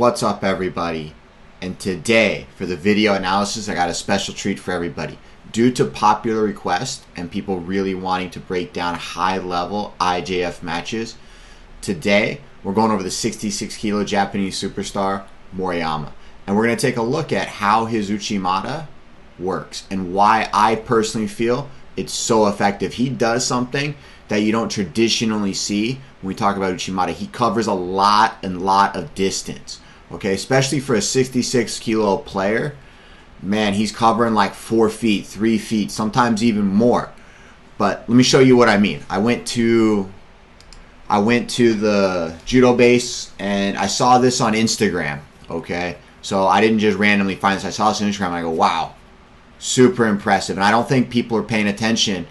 What's up, everybody? And today, for the video analysis, I got a special treat for everybody. Due to popular request and people really wanting to break down high-level IJF matches, today we're going over the 66 kilo Japanese superstar Maruyama. And we're going to take a look at how his Uchimata works and why I personally feel it's so effective. He does something that you don't traditionally see when we talk about Uchimata. He covers a lot of distance. Okay, especially for a 66 kilo player, man, he's covering like 4 feet, 3 feet, sometimes even more. But let me show you what I mean. I went to the judo base and I saw this on Instagram. Okay, so I didn't just randomly find this. I saw this on Instagram and I go, wow, super impressive. And I don't think people are paying attention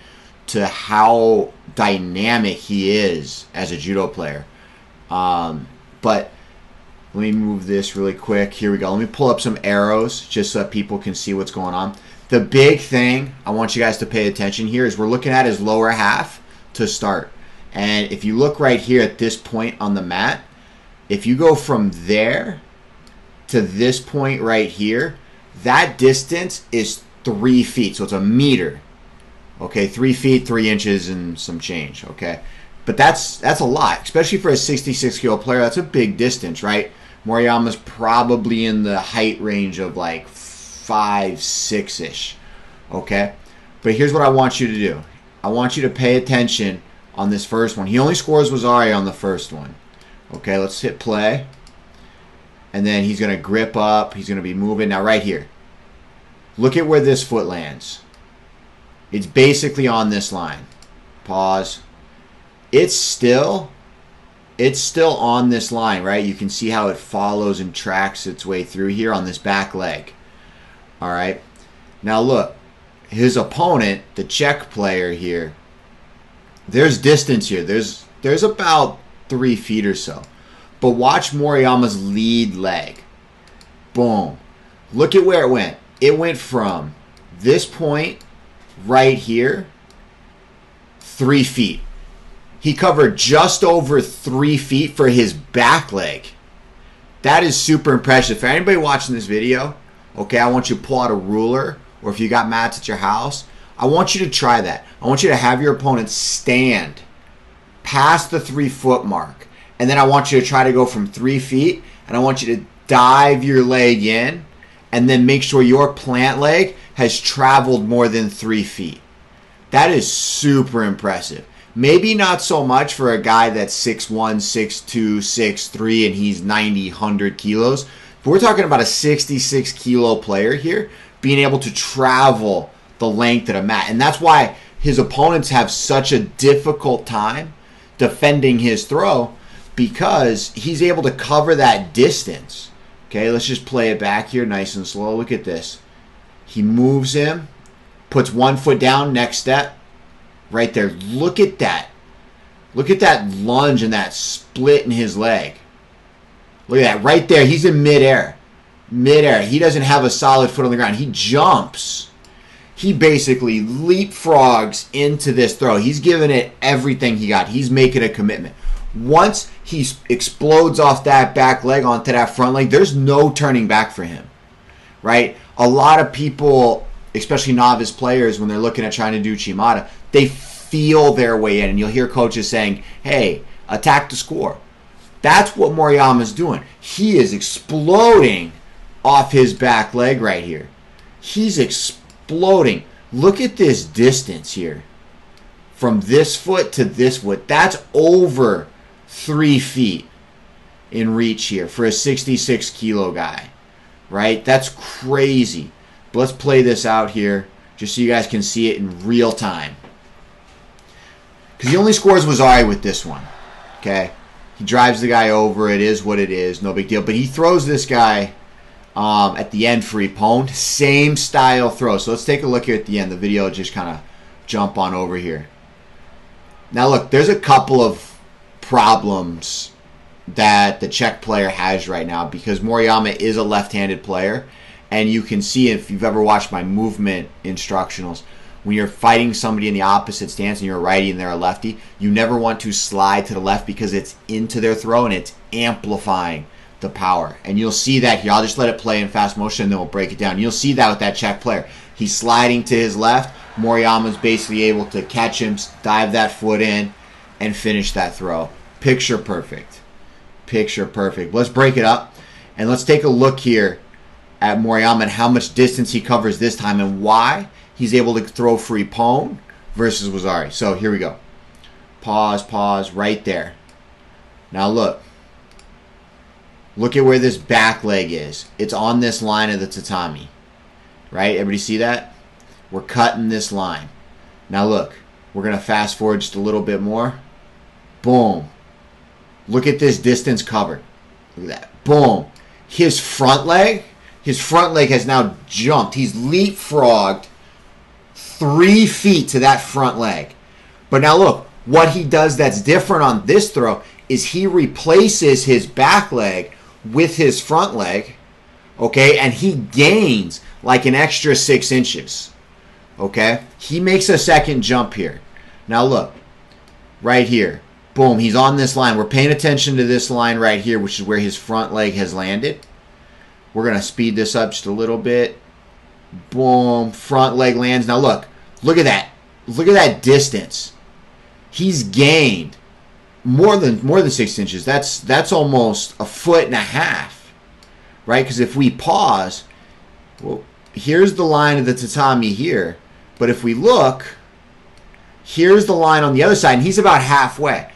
to how dynamic he is as a judo player. But let me move this really quick. Here we go. Let me pull up some arrows just so that people can see what's going on. The big thing I want you guys to pay attention here is we're looking at his lower half to start. And if you look right here at this point on the mat, if you go from there to this point right here, that distance is 3 feet. So it's a meter. Okay, 3 feet, 3 inches, and some change. Okay, but that's a lot, especially for a 66 kilo player. That's a big distance, right? Maruyama's probably in the height range of like 5'6" ish. Okay, but here's what I want you to do. I want you to pay attention on this first one. He only scores Wazari on the first one. Okay, let's hit play, and then he's gonna grip up. He's gonna be moving now. Right here, look at where this foot lands. It's basically on this line. Pause. It's still on this line, right? You can see how it follows and tracks its way through here on this back leg. All right. Now look, his opponent, the Czech player here, there's distance here. There's about 3 feet or so. But watch Maruyama's lead leg. Boom. Look at where it went. It went from this point right here, 3 feet. He covered just over 3 feet for his back leg. That is super impressive. For anybody watching this video, okay, I want you to pull out a ruler, or if you got mats at your house, I want you to try that. I want you to have your opponent stand past the 3 foot mark. And then I want you to try to go from 3 feet, and I want you to dive your leg in, and then make sure your plant leg has traveled more than 3 feet. That is super impressive. Maybe not so much for a guy that's 6'1", 6'2", 6'3", and he's 90, 100 kilos. But we're talking about a 66 kilo player here being able to travel the length of a mat. And that's why his opponents have such a difficult time defending his throw, because he's able to cover that distance. Okay, let's just play it back here nice and slow. Look at this. He moves him, puts 1 foot down, next step. Right there. Look at that. Look at that lunge and that split in his leg. Look at that. Right there. He's in midair. Midair. He doesn't have a solid foot on the ground. He jumps. He basically leapfrogs into this throw. He's giving it everything he got. He's making a commitment. Once he explodes off that back leg onto that front leg, there's no turning back for him. Right? A lot of people, especially novice players, when they're looking at trying to do Uchimata, they feel their way in. And you'll hear coaches saying, hey, attack the score. That's what Maruyama's doing. He is exploding off his back leg right here. He's exploding. Look at this distance here. From this foot to this foot. That's over 3 feet in reach here for a 66 kilo guy. Right? That's crazy. But let's play this out here just so you guys can see it in real time. Because he only scores Wazari with this one. Okay? He drives the guy over. It is what it is. No big deal. But he throws this guy at the end for Ippon. Same style throw. So let's take a look here at the end. The video will just kind of jump on over here. Now look, there's a couple of problems that the Czech player has right now, because Maruyama is a left-handed player, and you can see, if you've ever watched my movement instructionals, when you're fighting somebody in the opposite stance and you're a righty and they're a lefty, you never want to slide to the left because it's into their throw and it's amplifying the power. And you'll see that here. I'll just let it play in fast motion and then we'll break it down. You'll see that with that Czech player. He's sliding to his left. Maruyama's basically able to catch him, dive that foot in, and finish that throw. Picture perfect. Picture perfect. Let's break it up. And let's take a look here at Maruyama and how much distance he covers this time and why he's able to throw free pwn versus Wazari. So here we go. Pause, right there. Now look. Look at where this back leg is. It's on this line of the tatami. Right? Everybody see that? We're cutting this line. Now look. We're going to fast forward just a little bit more. Boom. Look at this distance covered. Look at that. Boom. His front leg has now jumped. He's leapfrogged 3 feet to that front leg. But now look, what he does that's different on this throw is he replaces his back leg with his front leg, okay? And he gains like an extra 6 inches, okay? He makes a second jump here. Now look, right here. Boom, he's on this line. We're paying attention to this line right here, which is where his front leg has landed. We're going to speed this up just a little bit. Boom, front leg lands. Now look at that. Look at that distance. He's gained more than 6 inches. That's almost a foot and a half, right? Because if we pause, well, here's the line of the tatami here. But if we look, here's the line on the other side, and he's about halfway.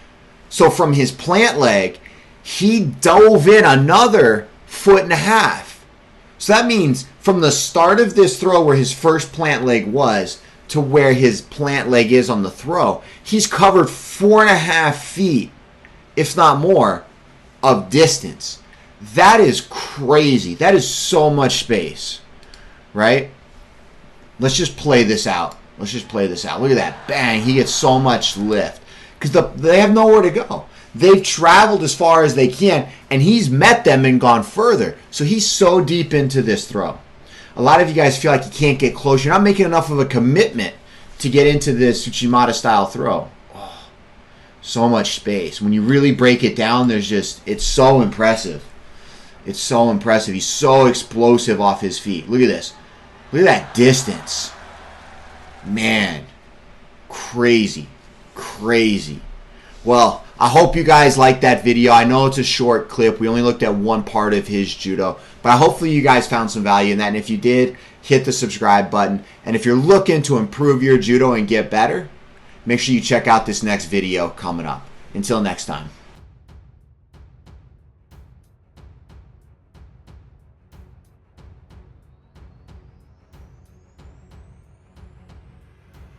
So from his plant leg, he dove in another foot and a half. So that means from the start of this throw where his first plant leg was to where his plant leg is on the throw, he's covered 4.5 feet, if not more, of distance. That is crazy. That is so much space, right? Let's just play this out. Look at that. Bang. He gets so much lift. Because they have nowhere to go. They've traveled as far as they can, and he's met them and gone further. So he's so deep into this throw. A lot of you guys feel like you can't get close. You're not making enough of a commitment to get into this Uchimata style throw. Oh, so much space. When you really break it down, it's so impressive. It's so impressive. He's so explosive off his feet. Look at this. Look at that distance. Man, crazy. Well, I hope you guys liked that video. I know it's a short clip. We only looked at one part of his judo, but hopefully you guys found some value in that. And if you did, hit the subscribe button. And if you're looking to improve your judo and get better, make sure you check out this next video coming up. Until next time.